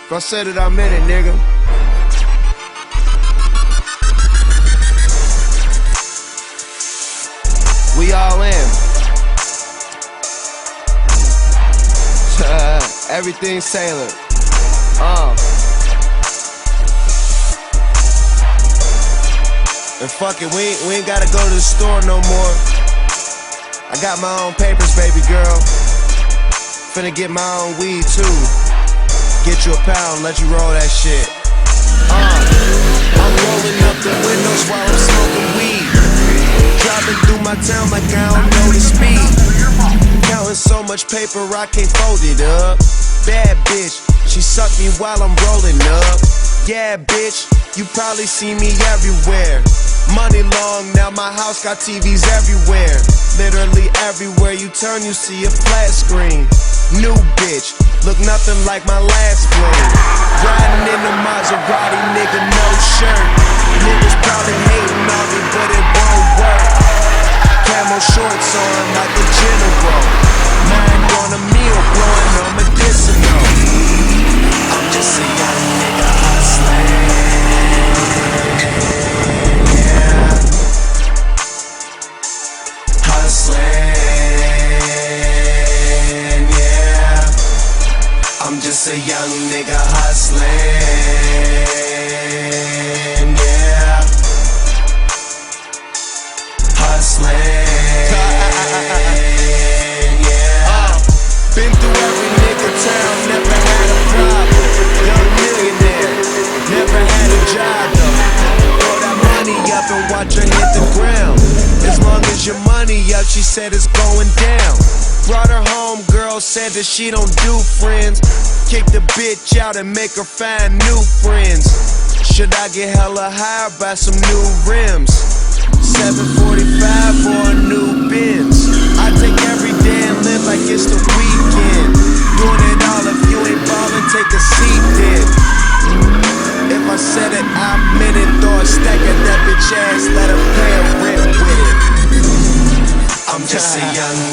If I said it, I meant it, nigga. We all in. Everything Sailor. And fuck it, we ain't gotta go to the store no more. I got my own papers, baby girl. Finna get my own weed too. Get you a pound, let you roll that shit. I'm rolling up the windows while I'm smoking weed. Driving through my town like I don't know the speed. Counting so much paper I can't fold it up. Bad bitch, she suck me while I'm rolling up. Yeah, bitch, you probably see me everywhere. Money long, now my house got TVs everywhere. Literally everywhere you turn, you see a flat screen. New bitch, look nothing like my last flame. Riding in the Maserati, nigga, no shirt. Niggas probably hating on me, but it won't work. Camo shorts on like a general. Man on a meal, blowing on medicinal. I'm just a young nigga hustling. Yeah, hustling. I'm just a young nigga hustling, yeah. Hustling, yeah. Been through every nigga town, never had a problem. Young millionaire, never had a job though. Throw that money up and watch her hit the ground. As long as your money up, she said it's going down. Brought her home, girl said that she don't do friends. Kick the bitch out and make her find new friends. Should I get hella high or buy some new rims? 745 for a new Benz. I take every day and live like it's the weekend. Doing it all, if you ain't ballin', take a seat then. If I said it, I meant it. Throw a stack at that bitch ass, let her pay a rent with it. I'm just a young